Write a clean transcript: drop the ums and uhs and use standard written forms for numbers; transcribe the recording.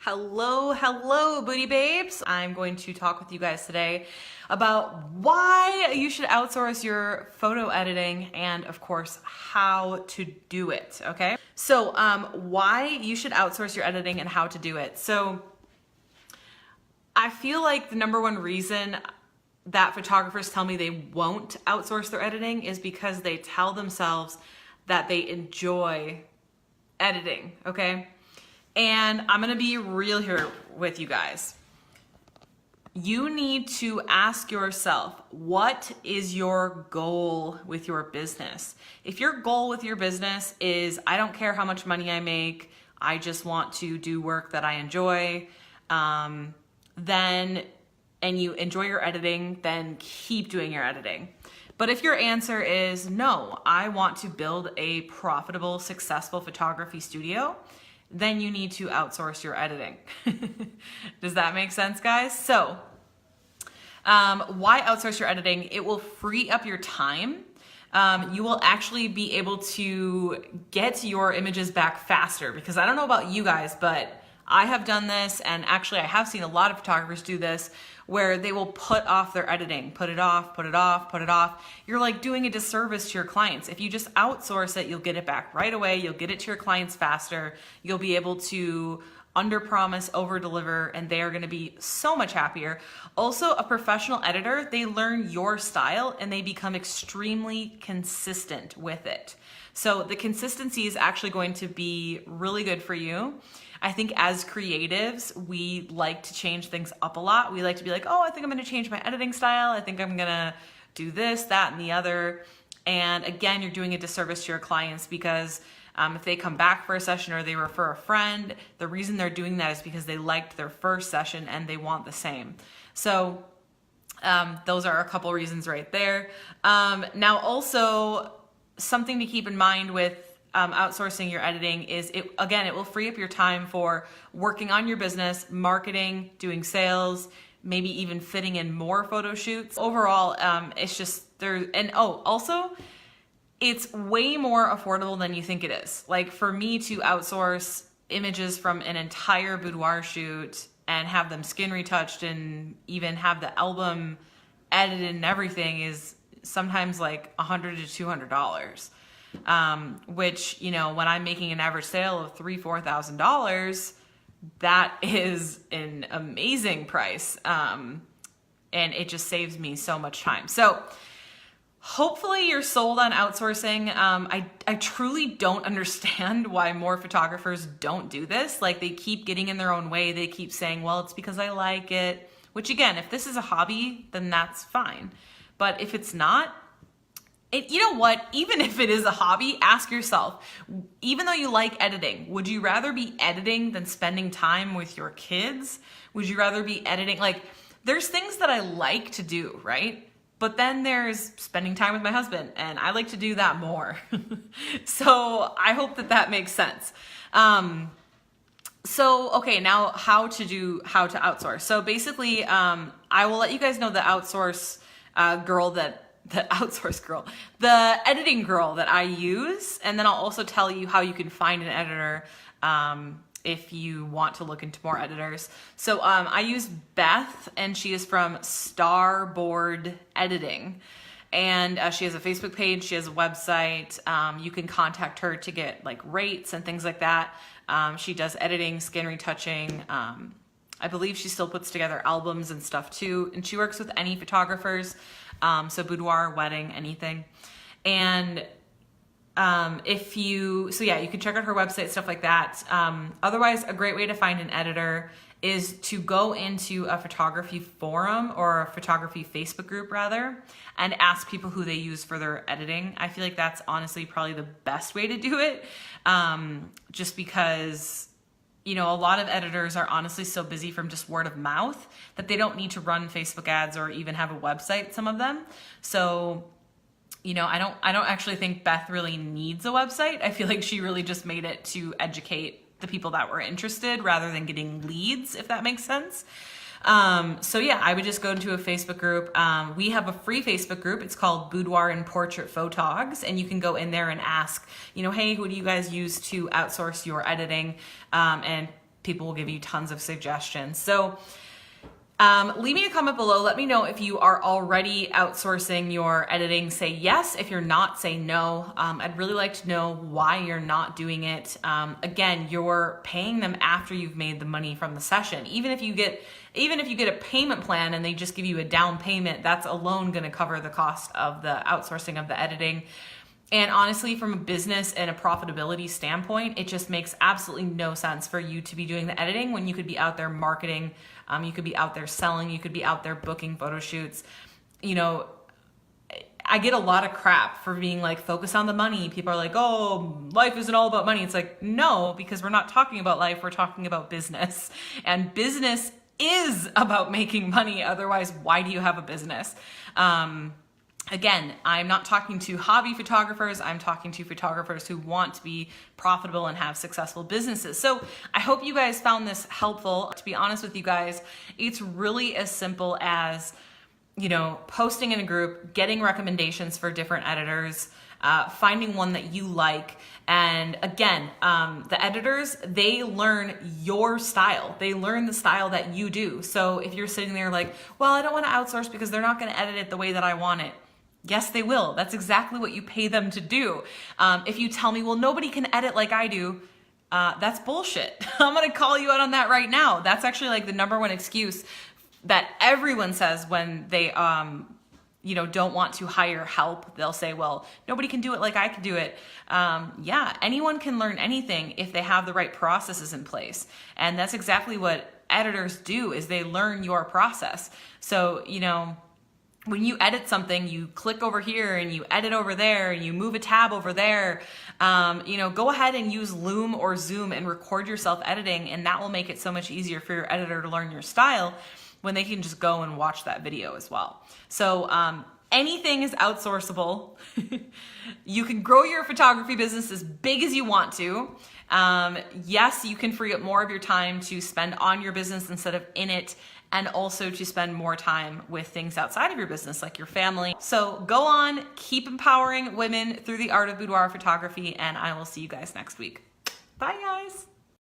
Hello, Boudie babes. I'm going to talk with you guys today about why you should outsource your photo editing and, of course, how to do it, okay? So, why you should outsource your editing and how to do it. So, I feel like the number one reason that photographers tell me they won't outsource their editing is because they tell themselves that they enjoy editing, okay? And I'm gonna be real here with you guys. You need to ask yourself, what is your goal with your business? If your goal with your business is, I don't care how much money I make, I just want to do work that I enjoy, and you enjoy your editing, then keep doing your editing. But if your answer is, no, I want to build a profitable, successful photography studio, then you need to outsource your editing. Does that make sense, guys? So, why outsource your editing? It will free up your time. You will actually be able to get your images back faster, because I don't know about you guys, but I have done this, and actually I have seen a lot of photographers do this, where they will put off their editing, put it off. You're like doing a disservice to your clients. If you just outsource it, you'll get it back right away. You'll get it to your clients faster. You'll be able to under-promise, over-deliver, and they are gonna be so much happier. Also, a professional editor, they learn your style and they become extremely consistent with it. So the consistency is actually going to be really good for you. I think as creatives, we like to change things up a lot. We like to be like, oh, I think I'm gonna change my editing style. I think I'm gonna do this, that, and the other. And again, you're doing a disservice to your clients, because if they come back for a session or they refer a friend, the reason they're doing that is because they liked their first session and they want the same. So those are a couple reasons right there. Now also, something to keep in mind with outsourcing your editing is, it will free up your time for working on your business, marketing, doing sales, maybe even fitting in more photo shoots. Overall, it's just there. And also, it's way more affordable than you think it is. Like for me to outsource images from an entire boudoir shoot and have them skin retouched and even have the album edited and everything is sometimes like $100 to $200. Which, you know, when I'm making an average sale of $3,000-$4,000, that is an amazing price. And it just saves me so much time. So hopefully you're sold on outsourcing. I truly don't understand why more photographers don't do this. Like, they keep getting in their own way. They keep saying, well, it's because I like it, which again, if this is a hobby, then that's fine. But if it's not, you know what? Even if it is a hobby, ask yourself, even though you like editing, would you rather be editing than spending time with your kids? Would you rather be editing? Like, there's things that I like to do, right? But then there's spending time with my husband, and I like to do that more. So I hope that makes sense. Okay, now how to outsource. So basically, I will let you guys know the the editing girl that I use, and then I'll also tell you how you can find an editor if you want to look into more editors. So I use Beth, and she is from Starboard Editing, and she has a Facebook page, she has a website. You can contact her to get like rates and things like that. She does editing, skin retouching. I believe she still puts together albums and stuff too, and she works with any photographers. So boudoir, wedding, anything. And you can check out her website, stuff like that. Otherwise, a great way to find an editor is to go into a photography forum, or a photography Facebook group rather, and ask people who they use for their editing. I feel like that's honestly probably the best way to do it, just because, you know, a lot of editors are honestly so busy from just word of mouth that they don't need to run Facebook ads or even have a website, some of them. So, you know, I don't actually think Beth really needs a website. I feel like she really just made it to educate the people that were interested rather than getting leads, if that makes sense. So yeah, I would just go into a Facebook group. We have a free Facebook group. It's called Boudoir and Portrait Photogs, and you can go in there and ask, you know, hey, who do you guys use to outsource your editing? And people will give you tons of suggestions. So leave me a comment below. Let me know if you are already outsourcing your editing. Say yes. If you're not, say no. I'd really like to know why you're not doing it. Again, you're paying them after you've made the money from the session. Even if you get a payment plan and they just give you a down payment, that's alone going to cover the cost of the outsourcing of the editing. And honestly, from a business and a profitability standpoint, it just makes absolutely no sense for you to be doing the editing when you could be out there marketing, you could be out there selling, you could be out there booking photo shoots. You know, I get a lot of crap for being like, focus on the money. People are like, oh, life isn't all about money. It's like, no, because we're not talking about life, we're talking about business. And business is about making money. Otherwise, why do you have a business? Again, I'm not talking to hobby photographers. I'm talking to photographers who want to be profitable and have successful businesses. So I hope you guys found this helpful. To be honest with you guys, it's really as simple as, you know, posting in a group, getting recommendations for different editors, finding one that you like. And again, the editors, they learn your style. They learn the style that you do. So if you're sitting there like, well, I don't want to outsource because they're not going to edit it the way that I want it. Yes, they will. That's exactly what you pay them to do. If you tell me, well, nobody can edit like I do, that's bullshit. I'm going to call you out on that right now. That's actually like the number one excuse that everyone says when they, you know, don't want to hire help. They'll say, well, nobody can do it like I can do it. Yeah, anyone can learn anything if they have the right processes in place. And that's exactly what editors do, is they learn your process. So, you know, when you edit something, you click over here and you edit over there and you move a tab over there, you know, go ahead and use Loom or Zoom and record yourself editing, and that will make it so much easier for your editor to learn your style when they can just go and watch that video as well. So anything is outsourceable. You can grow your photography business as big as you want to. Yes, you can free up more of your time to spend on your business instead of in it, and also to spend more time with things outside of your business, like your family. So go on, keep empowering women through the art of boudoir photography, and I will see you guys next week. Bye, guys.